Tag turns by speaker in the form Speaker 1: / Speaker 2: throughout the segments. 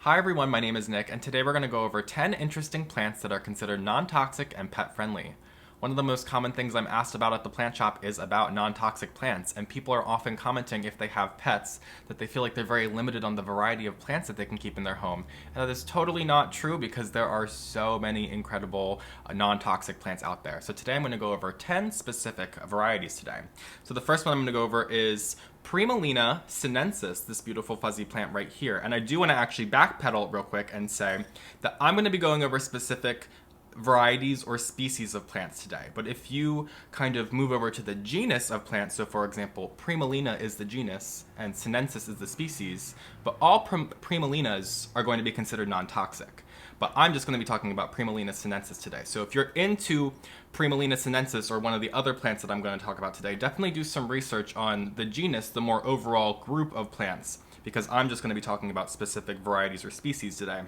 Speaker 1: Hi everyone, my name is Nick, and today we're going to go over 10 interesting plants that are considered non-toxic and pet-friendly. One of the most common things I'm asked about at the plant shop is about non-toxic plants, and people are often commenting if they have pets that they feel like they're very limited on the variety of plants that they can keep in their home. And that is totally not true because there are so many incredible non-toxic plants out there. So today I'm going to go over 10 specific varieties today. So the first one I'm going to go over is Primulina sinensis, this beautiful fuzzy plant right here. And I do want to actually backpedal real quick and say that I'm going to be going over specific varieties or species of plants today. But if you kind of move over to the genus of plants, so for example, Primulina is the genus and Sinensis is the species, but all Primulinas are going to be considered non-toxic. But I'm just going to be talking about Primulina sinensis today. So if you're into Primulina sinensis or one of the other plants that I'm going to talk about today, definitely do some research on the genus, the more overall group of plants, because I'm just going to be talking about specific varieties or species today.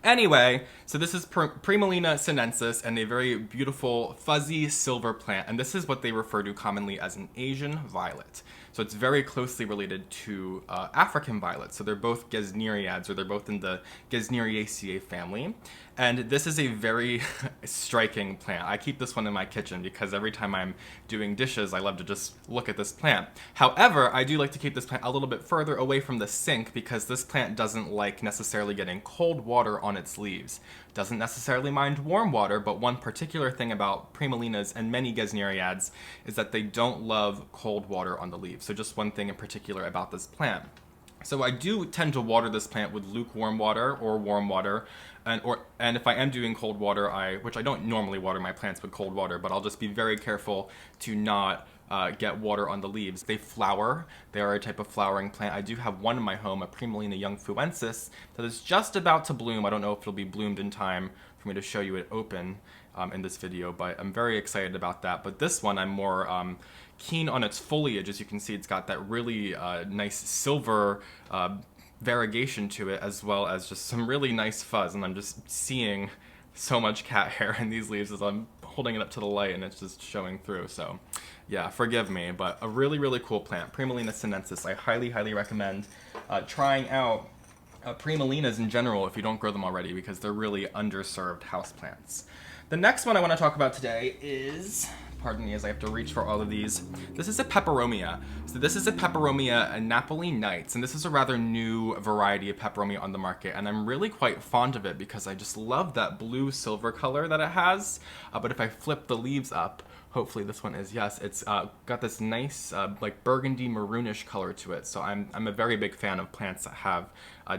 Speaker 1: Anyway, so this is Primulina sinensis and a very beautiful fuzzy silver plant, and this is what they refer to commonly as an Asian violet. So it's very closely related to African violets. So they're both Gesneriads, or they're both in the Gesneriaceae family. And this is a very striking plant. I keep this one in my kitchen because every time I'm doing dishes, I love to just look at this plant. However, I do like to keep this plant a little bit further away from the sink because this plant doesn't like necessarily getting cold water on its leaves. Doesn't necessarily mind warm water, but one particular thing about Primulinas and many Gesneriads is that they don't love cold water on the leaves. So just one thing in particular about this plant. So I do tend to water this plant with lukewarm water or warm water, and if I am doing cold water, which I don't normally water my plants with cold water, but I'll just be very careful to not get water on the leaves. They flower. They are a type of flowering plant. I do have one in my home, a Primulina YUNGFUENSIS, that is just about to bloom. I don't know if it'll be bloomed in time for me to show you it open in this video, but I'm very excited about that. But this one, I'm more keen on its foliage. As you can see, it's got that really nice silver variegation to it, as well as just some really nice fuzz, and I'm just seeing so much cat hair in these leaves as I'm holding it up to the light and it's just showing through. So yeah, forgive me, but a really, really cool plant. Primulina sinensis. I highly, highly recommend trying out Primulinas in general if you don't grow them already, because they're really underserved houseplants. The next one I want to talk about today is, pardon me as I have to reach for all of these, this is a Peperomia. So this is a Peperomia Napoli Nights, and this is a rather new variety of Peperomia on the market, and I'm really quite fond of it because I just love that blue-silver color that it has. But if I flip the leaves up, hopefully this one is, yes, it's got this nice like burgundy maroonish color to it. So I'm a very big fan of plants that have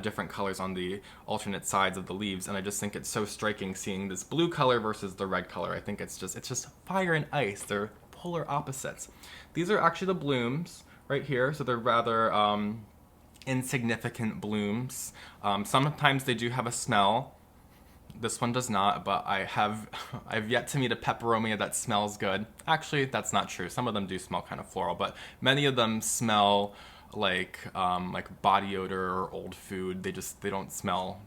Speaker 1: different colors on the alternate sides of the leaves, and I just think it's so striking seeing this blue color versus the red color. I think it's just fire and ice. They're polar opposites. These are actually the blooms right here, so they're rather insignificant blooms. Sometimes they do have a smell. This one does not, but I've yet to meet a Peperomia that smells good. Actually, that's not true. Some of them do smell kind of floral, but many of them smell like body odor or old food. They don't smell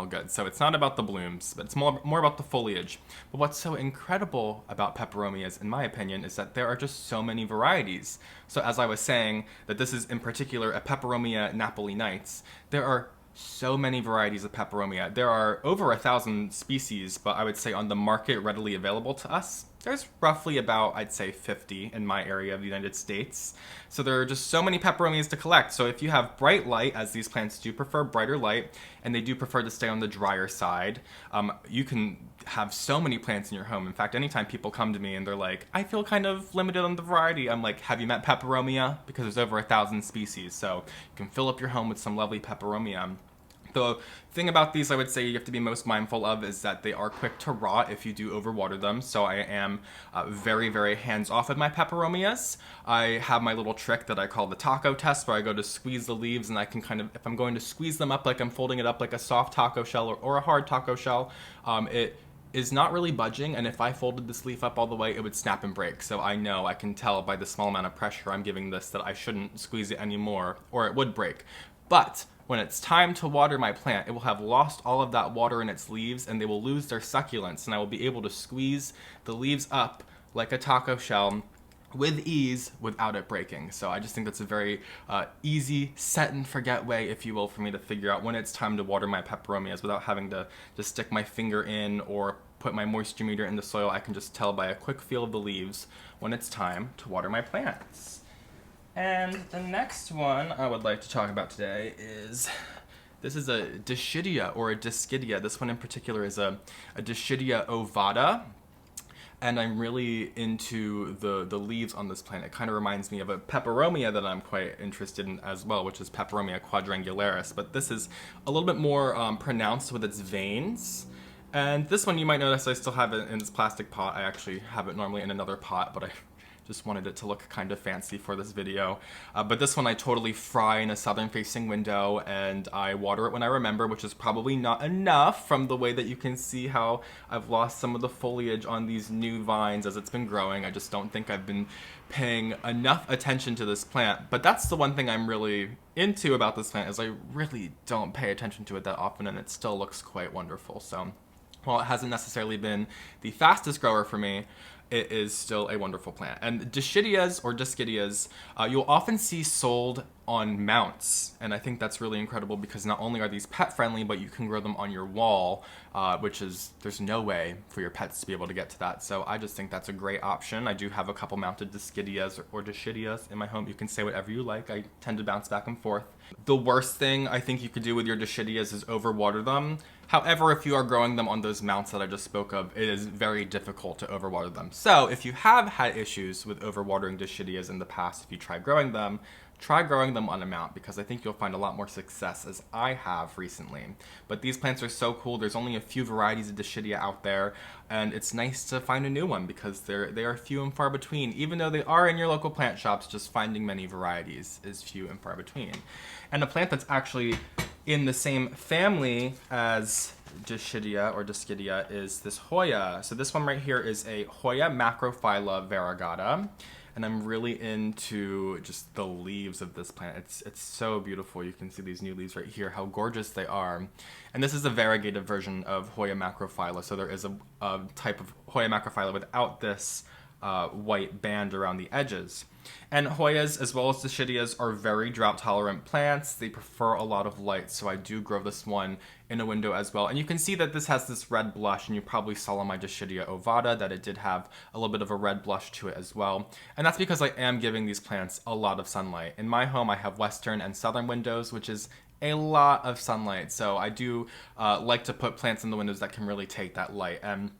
Speaker 1: good. So it's not about the blooms, but it's more about the foliage. But what's so incredible about Peperomias, in my opinion, is that there are just so many varieties. So as I was saying, that this is in particular a Peperomia Napoli Nights, there are so many varieties of Peperomia. There are over 1,000 species, but I would say on the market readily available to us, there's roughly about, I'd say, 50 in my area of the United States. So there are just so many Peperomias to collect. So if you have bright light, as these plants do prefer brighter light, and they do prefer to stay on the drier side, you can have so many plants in your home. In fact, anytime people come to me and they're like, I feel kind of limited on the variety, I'm like, have you met Peperomia? Because there's over 1,000 species. So you can fill up your home with some lovely Peperomia. The thing about these I would say you have to be most mindful of is that they are quick to rot if you do overwater them. So I am very, very hands-off with my Peperomias. I have my little trick that I call the taco test, where I go to squeeze the leaves and I can kind of, if I'm going to squeeze them up like I'm folding it up like a soft taco shell or a hard taco shell, it is not really budging, and if I folded this leaf up all the way, it would snap and break. So I know, I can tell by the small amount of pressure I'm giving this that I shouldn't squeeze it anymore, or it would break. But when it's time to water my plant, it will have lost all of that water in its leaves, and they will lose their succulence, and I will be able to squeeze the leaves up like a taco shell with ease without it breaking. So I just think that's a very easy set and forget way, if you will, for me to figure out when it's time to water my peperomias without having to just stick my finger in or put my moisture meter in the soil. I can just tell by a quick feel of the leaves when it's time to water my plants. And the next one I would like to talk about today is, this is a Dischidia or a Dischidia. This one in particular is a Dischidia ovata. And I'm really into the leaves on this plant. It kind of reminds me of a peperomia that I'm quite interested in as well, which is Peperomia quadrangularis. But this is a little bit more pronounced with its veins. And this one, you might notice I still have it in this plastic pot. I actually have it normally in another pot, but I just wanted it to look kind of fancy for this video. But this one I totally fry in a southern facing window, and I water it when I remember, which is probably not enough from the way that you can see how I've lost some of the foliage on these new vines as it's been growing. I just don't think I've been paying enough attention to this plant. But that's the one thing I'm really into about this plant, is I really don't pay attention to it that often, and it still looks quite wonderful. So while it hasn't necessarily been the fastest grower for me, it is still a wonderful plant. And Dischidias or Dischidias, you'll often see sold on mounts. And I think that's really incredible because not only are these pet friendly, but you can grow them on your wall, which is, there's no way for your pets to be able to get to that. So I just think that's a great option. I do have a couple mounted Dischidias or Dischidias in my home. You can say whatever you like. I tend to bounce back and forth. The worst thing I think you could do with your Dischidias is overwater them. However, if you are growing them on those mounts that I just spoke of, it is very difficult to overwater them. So if you have had issues with overwatering Dischidias in the past, if you try growing them on a mount, because I think you'll find a lot more success, as I have recently. But these plants are so cool. There's only a few varieties of Dischidia out there, and it's nice to find a new one because they are few and far between. Even though they are in your local plant shops, just finding many varieties is few and far between. And a plant that's actually in the same family as Dischidia or Dischidia is this Hoya. So this one right here is a Hoya macrophylla variegata. And I'm really into just the leaves of this plant. It's so beautiful. You can see these new leaves right here, how gorgeous they are. And this is a variegated version of Hoya macrophylla. So there is a type of Hoya macrophylla without this white band around the edges. And Hoyas, as well as Dischidias, are very drought-tolerant plants. They prefer a lot of light, so I do grow this one in a window as well. And you can see that this has this red blush, and you probably saw on my Dischidia ovata that it did have a little bit of a red blush to it as well. And that's because I am giving these plants a lot of sunlight. In my home, I have western and southern windows, which is a lot of sunlight. So I do like to put plants in the windows that can really take that light. And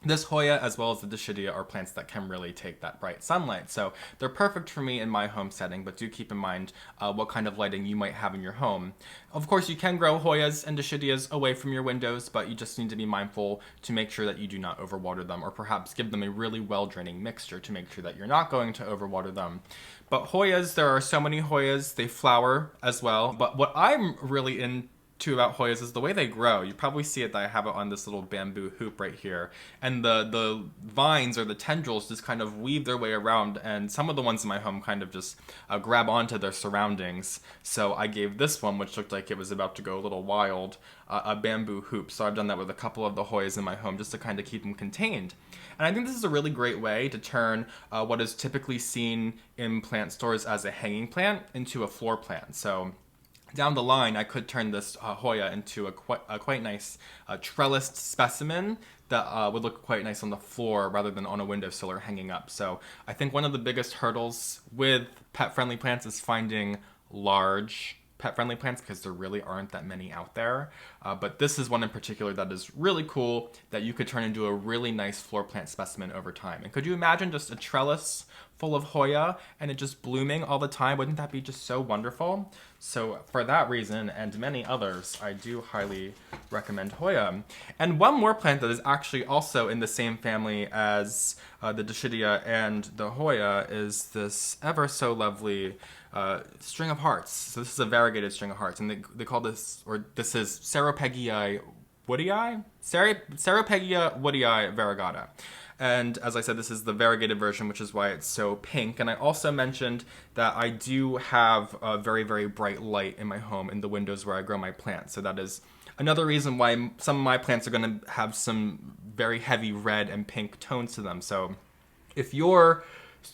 Speaker 1: this Hoya, as well as the Dischidia, are plants that can really take that bright sunlight. So they're perfect for me in my home setting, but do keep in mind what kind of lighting you might have in your home. Of course, you can grow Hoyas and Dischidias away from your windows, but you just need to be mindful to make sure that you do not overwater them, or perhaps give them a really well-draining mixture to make sure that you're not going to overwater them. But Hoyas, there are so many Hoyas, they flower as well. But what I'm really into about Hoyas is the way they grow. You probably see it that I have it on this little bamboo hoop right here. And the vines or the tendrils just kind of weave their way around, and some of the ones in my home kind of just grab onto their surroundings. So I gave this one, which looked like it was about to go a little wild, a bamboo hoop. So I've done that with a couple of the Hoyas in my home just to kind of keep them contained. And I think this is a really great way to turn what is typically seen in plant stores as a hanging plant into a floor plant. So down the line, I could turn this Hoya into a quite nice trellised specimen that would look quite nice on the floor rather than on a windowsill or hanging up. So I think one of the biggest hurdles with pet-friendly plants is finding large pet-friendly plants, because there really aren't that many out there. But this is one in particular that is really cool, that you could turn into a really nice floor plant specimen over time. And could you imagine just a trellis full of Hoya and it just blooming all the time? Wouldn't that be just so wonderful? So for that reason and many others, I do highly recommend Hoya. And one more plant that is actually also in the same family as the Dischidia and the Hoya is this ever so lovely string of hearts. So this is a variegated string of hearts, and they call this, or this is Ceropegia WOODII? Ceropegia WOODII variegata. And as I said, this is the variegated version, which is why it's so pink. And I also mentioned that I do have a very, very bright light in my home in the windows where I grow my plants. So that is another reason why some of my plants are going to have some very heavy red and pink tones to them. So if your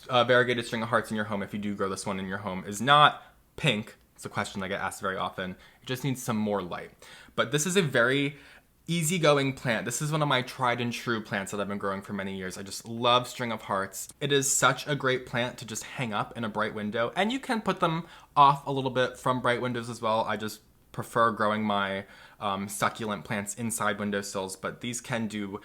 Speaker 1: variegated string of hearts in your home, if you do grow this one in your home, is not pink. It's a question I get asked very often. It just needs some more light. But this is a very easygoing plant. This is one of my tried and true plants that I've been growing for many years. I just love string of hearts. It is such a great plant to just hang up in a bright window, and you can put them off a little bit from bright windows as well. I just prefer growing my succulent plants inside windowsills, but these can do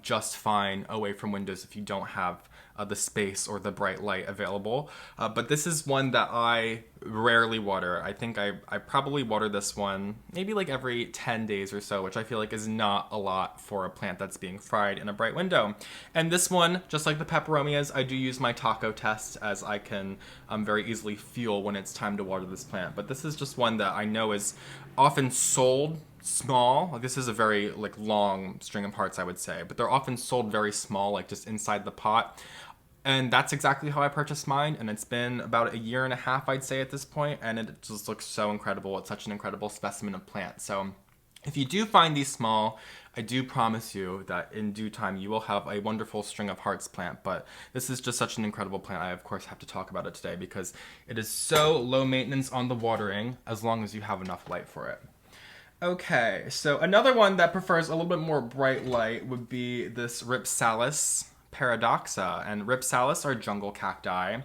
Speaker 1: just fine away from windows if you don't have the space or the bright light available. But this is one that I rarely water. I think I probably water this one maybe like every 10 days or so, which I feel like is not a lot for a plant that's being fried in a bright window. And this one, just like the peperomias, I do use my taco test, as I can very easily feel when it's time to water this plant. But this is just one that I know is often sold small. Like, this is a very like long string of hearts, I would say, but they're often sold very small, like just inside the pot. And that's exactly how I purchased mine, and it's been about 1.5 years, I'd say, at this point, and it just looks so incredible. It's such an incredible specimen of plant. So if you do find these small, I do promise you that in due time you will have a wonderful string of hearts plant. But this is just such an incredible plant. I, of course, have to talk about it today because it is so low maintenance on the watering, as long as you have enough light for it. Okay, so another one that prefers a little bit more bright light would be this Rhipsalis PARADOXA, and Rhipsalis are jungle cacti.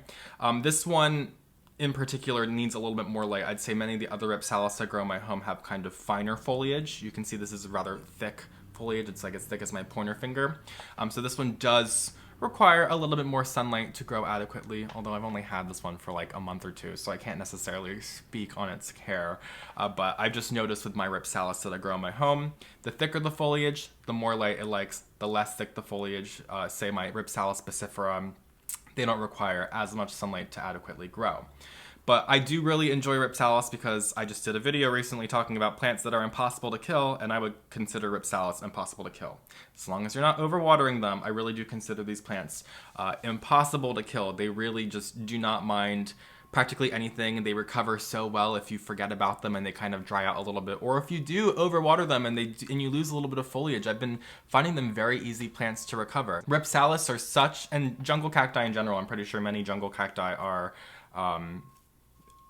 Speaker 1: This one in particular needs a little bit more light. I'd say many of the other Rhipsalis I grow in my home have kind of finer foliage. You can see this is rather thick foliage. It's like as thick as my pointer finger. So this one does require a little bit more sunlight to grow adequately, although I've only had this one for like a month or two, so I can't necessarily speak on its care. But I've just noticed with my Rhipsalis that I grow in my home, the thicker the foliage, the more light it likes. The less thick the foliage, say my Rhipsalis bifurcatum, they don't require as much sunlight to adequately grow. But I do really enjoy Rhipsalis because I just did a video recently talking about plants that are impossible to kill, and I would consider Rhipsalis impossible to kill. As long as you're not overwatering them, I really do consider these plants impossible to kill. They really just do not mind practically anything. They recover so well if you forget about them and they kind of dry out a little bit, or if you do overwater them and you lose a little bit of foliage. I've been finding them very easy plants to recover. Rhipsalis are such, and jungle cacti in general, I'm pretty sure many jungle cacti are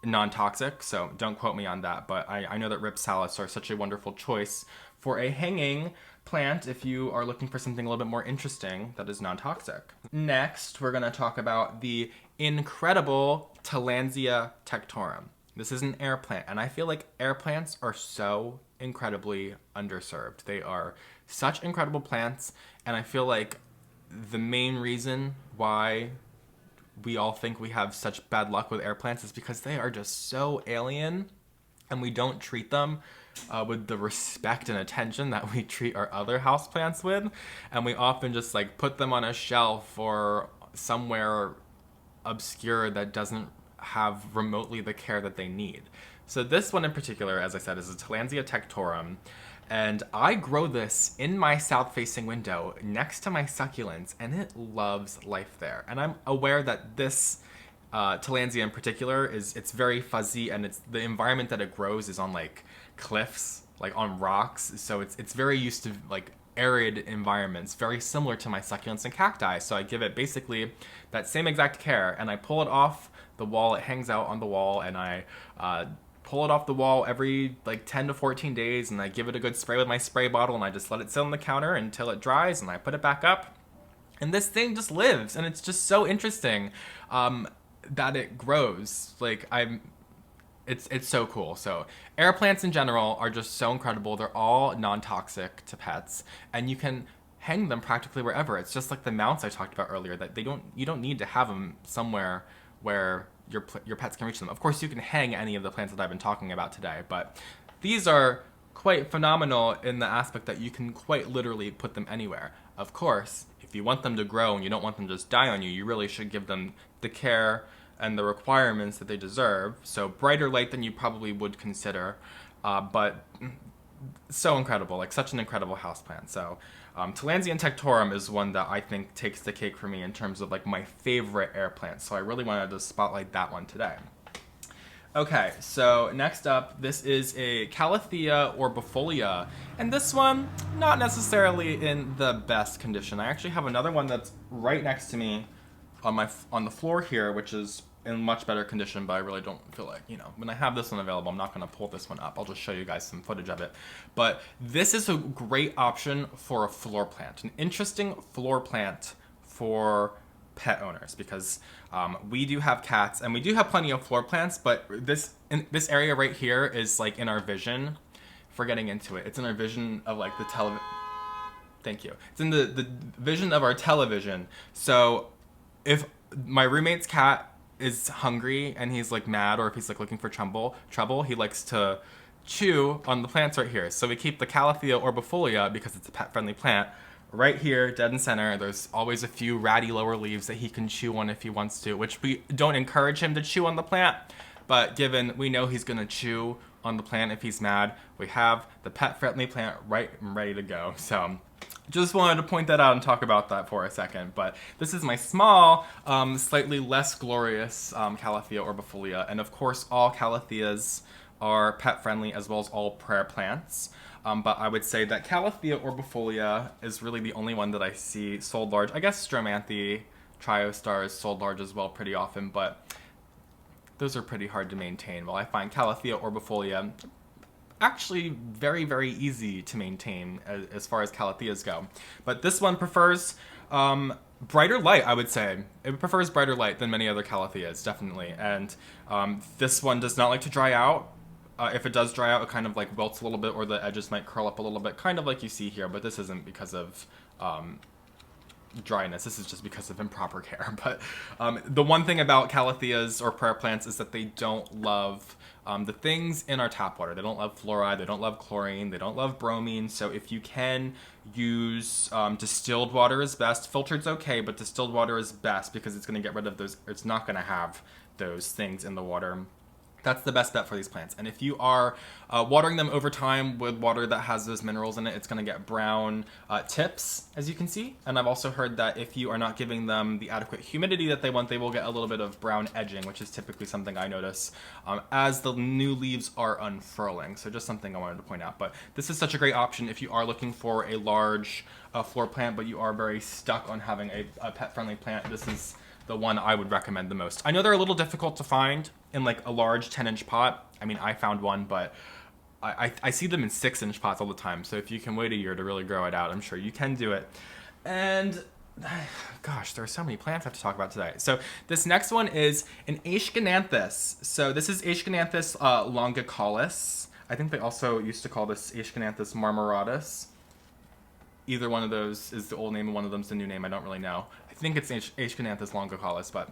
Speaker 1: non-toxic, so don't quote me on that, but I know that Rhipsalis are such a wonderful choice for a hanging plant if you are looking for something a little bit more interesting that is non-toxic. Next, we're going to talk about the incredible Tillandsia tectorum. This is an air plant, and I feel like air plants are so incredibly underserved. They are such incredible plants, and I feel like the main reason why we all think we have such bad luck with air plants is because they are just so alien, and we don't treat them with the respect and attention that we treat our other houseplants with, and we often just like put them on a shelf or somewhere obscure that doesn't have remotely the care that they need. So this one in particular, as I said, is a Tillandsia tectorum, and I grow this in my south-facing window next to my succulents, and it loves life there. And I'm aware that this Tillandsia in particular it's very fuzzy, and the environment that it grows is on like cliffs, like on rocks, so it's very used to like arid environments, very similar to my succulents and cacti. So I give it basically that same exact care, and I pull it off the wall. It hangs out on the wall, and I pull it off the wall every like 10 to 14 days, and I give it a good spray with my spray bottle, and I just let it sit on the counter until it dries, and I put it back up, and this thing just lives. And it's just so interesting that it grows. Like it's so cool. So air plants in general are just so incredible. They're all non-toxic to pets, and you can hang them practically wherever. It's just like the mounts I talked about earlier, that you don't need to have them somewhere where your pets can reach them. Of course, you can hang any of the plants that I've been talking about today, but these are quite phenomenal in the aspect that you can quite literally put them anywhere. Of course, if you want them to grow and you don't want them to just die on you, you really should give them the care and the requirements that they deserve. So brighter light than you probably would consider, but so incredible, like such an incredible houseplant. So Tillandsia tectorum is one that I think takes the cake for me in terms of like my favorite air plants. So I really wanted to spotlight that one today. Okay, so next up, this is a Calathea ORBIFOLIA, and this one, not necessarily in the best condition. I actually have another one that's right next to me on the floor here, which is in much better condition, but I really don't feel like, you know, when I have this one available, I'm not going to pull this one up. I'll just show you guys some footage of it. But this is a great option for a floor plant, an interesting floor plant for pet owners, because we do have cats and we do have plenty of floor plants, but this area right here is like in our vision. For getting into it, it's in our vision of like the television. Thank you. It's in the vision of our television. So if my roommate's cat is hungry and he's like mad, or if he's like looking for trouble, he likes to chew on the plants right here. So we keep the Calathea orbifolia, because it's a pet-friendly plant, right here, dead in center. There's always a few ratty lower leaves that he can chew on if he wants to, which we don't encourage him to chew on the plant, but given we know he's gonna chew on the plant if he's mad, we have the pet-friendly plant right and ready to go. So just wanted to point that out and talk about that for a second. But this is my small, slightly less glorious Calathea orbifolia. And of course, all Calatheas are pet-friendly, as well as all prayer plants. But I would say that Calathea orbifolia is really the only one that I see sold large. I guess Stromanthe Triostar is sold large as well pretty often, but those are pretty hard to maintain. While I find Calathea orbifolia actually very, very easy to maintain as far as Calatheas go. But this one prefers brighter light, I would say. It prefers brighter light than many other Calatheas, definitely. And this one does not like to dry out. If it does dry out, it kind of like wilts a little bit, or the edges might curl up a little bit, kind of like you see here, but this isn't because of dryness. This is just because of improper care. But the one thing about Calatheas or prayer plants is that they don't love the things in our tap water. They don't love fluoride, they don't love chlorine, they don't love bromine. So if you can use distilled water is best. Filtered's okay, but distilled water is best, because it's going to get rid of those. It's not going to have those things in the water. That's the best bet for these plants. And if you are watering them over time with water that has those minerals in it, it's going to get brown tips, as you can see. And I've also heard that if you are not giving them the adequate humidity that they want, they will get a little bit of brown edging, which is typically something I notice as the new leaves are unfurling. So just something I wanted to point out. But this is such a great option if you are looking for a large floor plant, but you are very stuck on having a pet-friendly plant. This is the one I would recommend the most. I know they're a little difficult to find in like a large 10-inch pot. I mean, I found one, but I see them in 6-inch pots all the time. So if you can wait a year to really grow it out, I'm sure you can do it. And gosh, there are so many plants I have to talk about today. So this next one is an Aeschynanthus. So this is Aeschynanthus longicaulis. I think they also used to call this Aeschynanthus marmoratus. Either one of those is the old name and one of them's the new name. I don't really know. I think it's Aeschynanthus longicaulis, but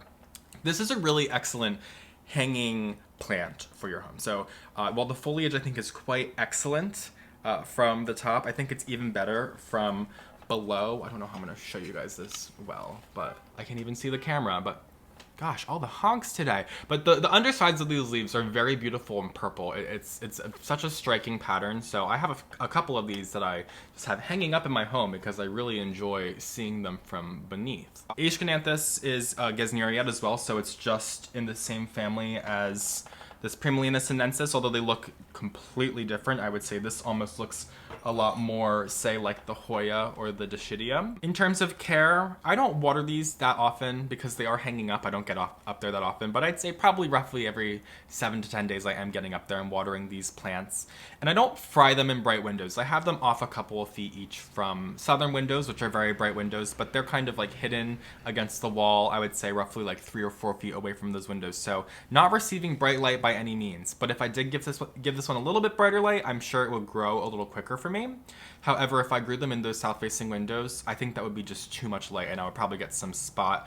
Speaker 1: this is a really excellent hanging plant for your home. So while the foliage I think is quite excellent from the top, I think it's even better from below. I don't know how I'm going to show you guys this well, but I can't even see the camera, but gosh, all the honks today. But the undersides of these leaves are very beautiful and purple. It's such a striking pattern. So I have a couple of these that I just have hanging up in my home because I really enjoy seeing them from beneath. Aeschynanthus is Gesneriad as well, so it's just in the same family as this Primulina sinensis, although they look completely different. I would say this almost looks a lot more, say, like the Hoya or the Dischidia. In terms of care, I don't water these that often because they are hanging up. I don't get up there that often, but I'd say probably roughly every 7 to 10 days I am getting up there and watering these plants. And I don't fry them in bright windows. I have them off a couple of feet each from southern windows, which are very bright windows, but they're kind of like hidden against the wall, I would say roughly like 3 or 4 feet away from those windows. So not receiving bright light by any means, but if I did give this one a little bit brighter light, I'm sure it would grow a little quicker for me. However, if I grew them in those south-facing windows, I think that would be just too much light, and I would probably get some spots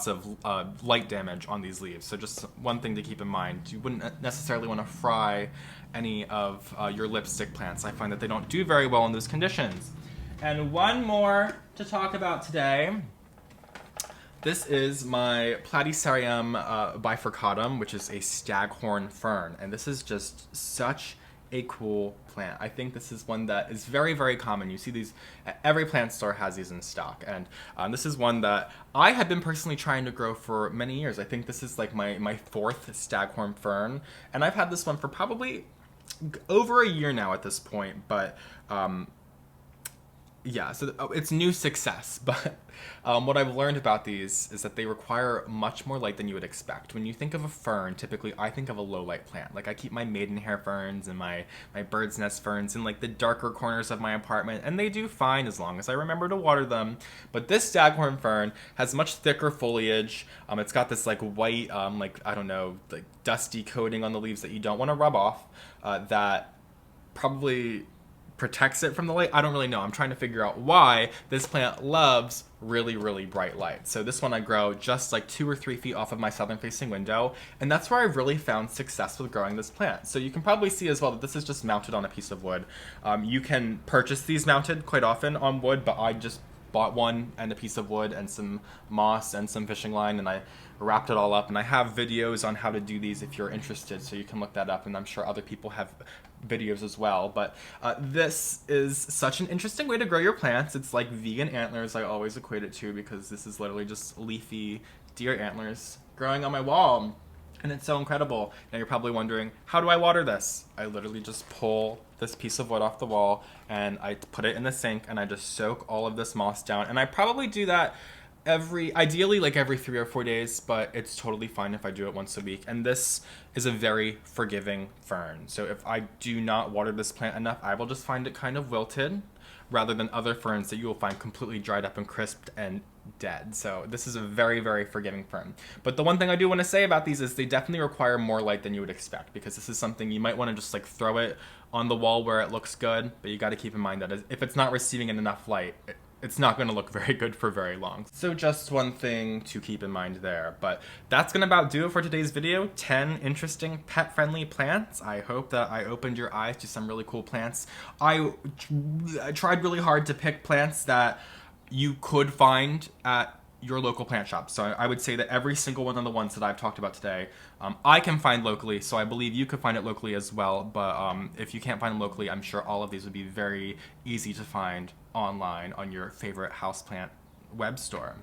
Speaker 1: of light damage on these leaves. So just one thing to keep in mind: you wouldn't necessarily want to fry any of your lipstick plants. I find that they don't do very well in those conditions. And one more to talk about today. This is my Platycerium bifurcatum, which is a staghorn fern, and this is just such a cool plant. I think this is one that is very, very common. You see these, every plant store has these in stock, and this is one that I have been personally trying to grow for many years. I think this is like my fourth staghorn fern, and I've had this one for probably over a year now at this point, but Yeah, so it's new success, but what I've learned about these is that they require much more light than you would expect. When you think of a fern, typically I think of a low light plant. Like I keep my maidenhair ferns and my bird's nest ferns in like the darker corners of my apartment, and they do fine as long as I remember to water them. But this staghorn fern has much thicker foliage. It's got this like white, like I don't know, like dusty coating on the leaves that you don't want to rub off. That probably protects it from the light. I don't really know. I'm trying to figure out why this plant loves really, really bright light. So this one I grow just like 2 or 3 feet off of my southern facing window, and that's where I've really found success with growing this plant. So you can probably see as well that this is just mounted on a piece of wood. You can purchase these mounted quite often on wood, but I just bought one and a piece of wood and some moss and some fishing line, and I wrapped it all up. And I have videos on how to do these if you're interested, so you can look that up, and I'm sure other people have videos as well. But this is such an interesting way to grow your plants. It's like vegan antlers, I always equate it to, because this is literally just leafy deer antlers growing on my wall. And it's so incredible. Now you're probably wondering, how do I water this? I literally just pull this piece of wood off the wall and I put it in the sink and I just soak all of this moss down. And I probably do that ideally like every 3 or 4 days, but it's totally fine if I do it once a week. And this is a very forgiving fern. So if I do not water this plant enough, I will just find it kind of wilted, rather than other ferns that you will find completely dried up and crisped and dead. So this is a very, very forgiving fern. But the one thing I do want to say about these is they definitely require more light than you would expect, because this is something you might want to just like throw it on the wall where it looks good, but you got to keep in mind that if it's not receiving enough light, it's not going to look very good for very long. So just one thing to keep in mind there. But that's going to about do it for today's video. 10 interesting pet-friendly plants. I hope that I opened your eyes to some really cool plants. I tried really hard to pick plants that you could find at your local plant shop. So I would say that every single one of the ones that I've talked about today, I can find locally, so I believe you could find it locally as well. But if you can't find them locally, I'm sure all of these would be very easy to find online on your favorite houseplant web store.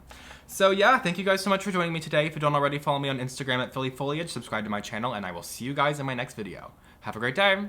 Speaker 1: So yeah, thank you guys so much for joining me today. If you don't already, follow me on Instagram at Philly Foliage, subscribe to my channel, and I will see you guys in my next video. Have a great day.